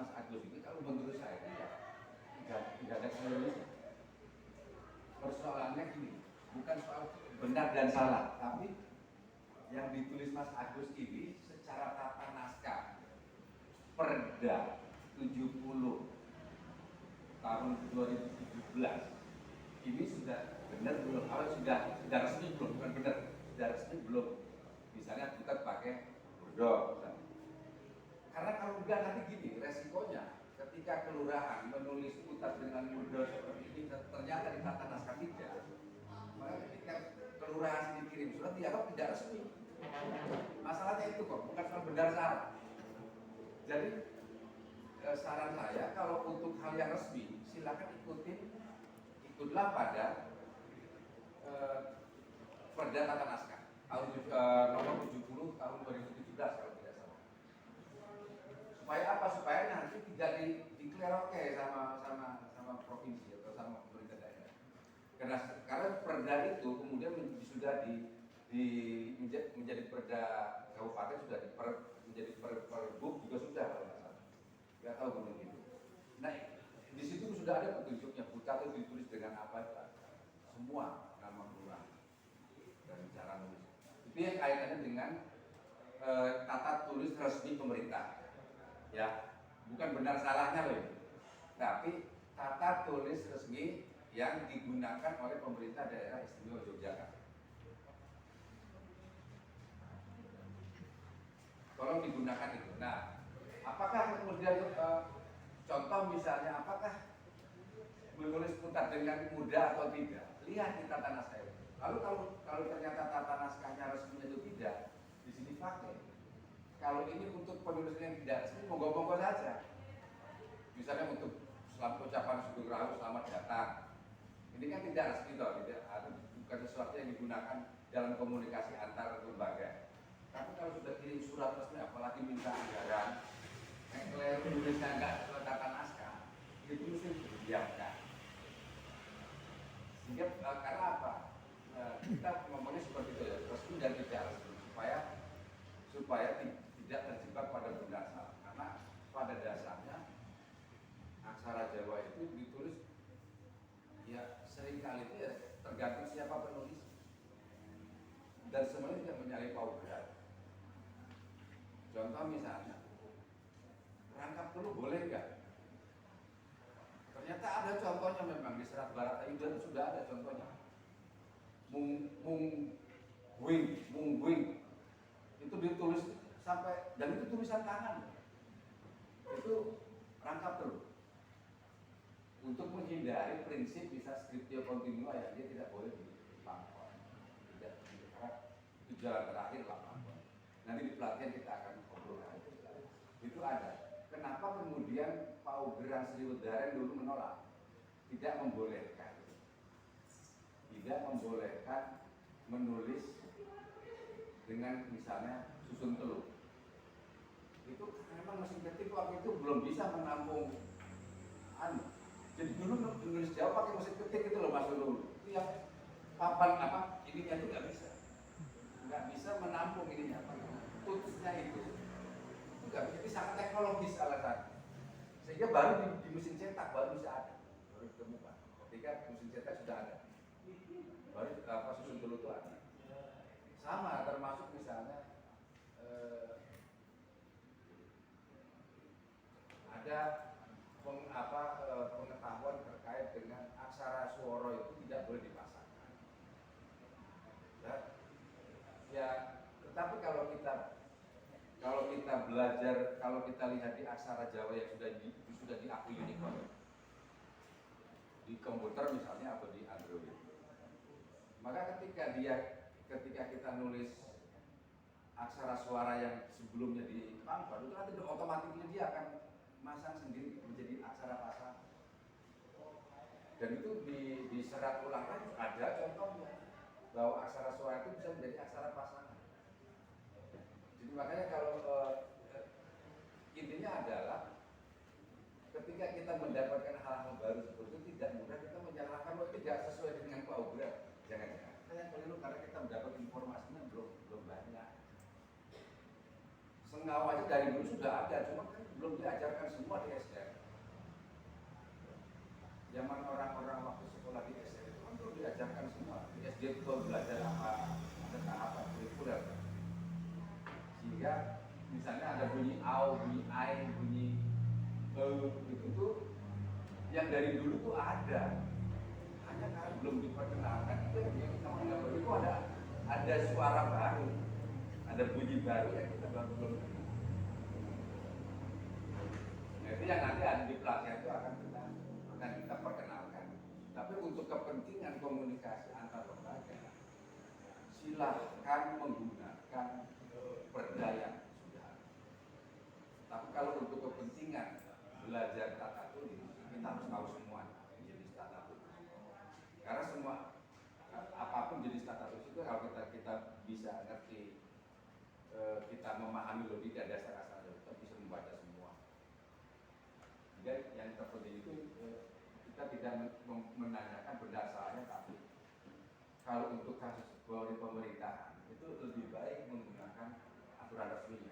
Mas Agus ini kalau menurut saya tidak ada kelirunya. Persoalannya gini, bukan soal benar dan salah, tapi yang ditulis Mas Agus ini secara tata naskah Perda 70 tahun 2017 ini sudah benar belum? Kalau sudah resmi belum? Bukan benar, sudah resmi belum? Misalnya kita pakai burdok, karena kalau enggak nanti gini resikonya ketika kelurahan menulis utas dengan burdok seperti ini ternyata di tata naskah tidak, maka ketika kelurahan ini kirim surat dianggap tidak resmi. Masalahnya itu kok, bukan soal benar salah. Jadi saran saya kalau untuk hal yang resmi silakan ikutlah pada Perda Tata Naskah tahun nomor 70 tahun 2017 kalau tidak salah. Supaya apa? Supaya nanti tidak dikleroke sama provinsi atau sama pemerintah daerah. Karena perda itu kemudian sudah menjadi perda kabupaten, sudah menjadi perbuk juga sudah kalau nggak salah. Nggak tahu begitu. Nah, di situ sudah ada petunjuknya, buta itu ditulis dengan apa semua nama kelurahan dan cara nulis. Itu yang kaitannya dengan tata tulis resmi pemerintah. Ya, bukan benar salahnya loh ini. Tapi tata tulis resmi yang digunakan oleh pemerintah daerah istimewa Yogyakarta. Tolong digunakan itu. Nah, apakah kemudian contoh misalnya apakah menulis putar dengan mudah atau tidak? Lihat di tata naskah itu. Lalu kalau ternyata tata naskahnya resminya itu tidak, di sini pakai. Kalau ini untuk penulisan yang tidak resmi, monggo-monggo saja. Misalnya untuk selamat ucapan Sugeng Rahayu selamat datang. Ini kan tidak resmi toh, bukan sesuatu yang digunakan dalam komunikasi antar lembaga. Tapi kalau sudah kirim surat resmi, apalagi minta anggaran, yang tulisnya enggak sesuai tata naskah, itu mesti didiamkan. Sehingga karena apa? Kita ngomongnya seperti itu ya, resmi dan tidak resmi, supaya tidak terjebak pada benar salah. Karena pada dasarnya aksara Jawa itu ditulis ya seringkali itu ya tergantung siapa penulis dan semuanya tidak menyalahi paugeran. Contoh misalnya rangkap teluk boleh nggak? Ternyata ada contohnya memang di Serat Barat Ayudan sudah ada contohnya. Mungguing itu ditulis sampai dan itu tulisan tangan. Itu rangkap teluk. Untuk menghindari prinsip bisa scriptio continua ya dia tidak boleh dipangkon. Tidak, karena itu jalan terakhir lah pangkon. Nanti di pelatihan kita akan ngobrol itu ada. Kenapa kemudian paugeran Sriwedaren dulu menolak? Tidak membolehkan menulis dengan misalnya susun teluk. Itu memang mesin ketik waktu itu belum bisa menampung jadi dulu menulis Jawa pakai mesin ketik itu loh Mas dulu. Itu yang papan ininya itu nggak bisa menampung ininya tulisnya itu nggak bisa. Jadi sangat teknologis alasan. Sehingga baru di mesin cetak baru bisa ada, baru ditemukan. Ketika mesin cetak sudah ada, baru susun dulu itu ada. Sama termasuk misalnya ada pengetahuan terkait dengan aksara swara itu tidak boleh dipasangkan. Ya, tetapi kalau kita belajar, kalau kita lihat di aksara Jawa yang sudah diakui Unicode di komputer misalnya atau di Android, maka ketika kita nulis aksara suara yang sebelumnya di pangkal itu nanti otomatis dia akan masang sendiri menjadi aksara pasangan. Dan itu di serat ulang kan ada contohnya bahwa aksara suara itu bisa menjadi aksara pasangan. Jadi makanya kalau intinya adalah ketika kita mendapatkan hal-hal baru seperti itu tidak mudah kita menyalahkan bahwa tidak sesuai dengan paugeran. Jangan-jangan saya keliru karena kita mendapat informasinya belum banyak. Sengau aja dari dulu sudah ada, cuma kan belum diajarkan semua di SDN. Zaman orang-orang waktu sekolah di SDN itu kan belum diajarkan semua. Di SD itu baru belajar apa, ada tahapan kurikuler. Sehingga misalnya ada bunyi au, bunyi ai, bunyi itu yang dari dulu tuh ada. Hanya karena belum diperkenalkan itu yang kita mengambil itu ada suara baru, ada bunyi baru yang kita belum. Nah, itu yang nanti ada di pelatihan itu akan kita perkenalkan. Tapi untuk kepentingan komunikasi antar lembaga, silahkan menggunakan perda yang sudah ada. Tapi kalau untuk kepentingan belajar tata tulis, kita harus tahu semua jenis tata tulis. Karena semua apapun jenis tata tulis itu kalau kita bisa ngerti, kita memahami logika dasar asal kita bisa membaca semua. Jadi yang terpenting itu kita tidak menanyakan berdasarnya, tapi kalau untuk kasus di pemerintahan itu lebih baik menggunakan aturan resminya.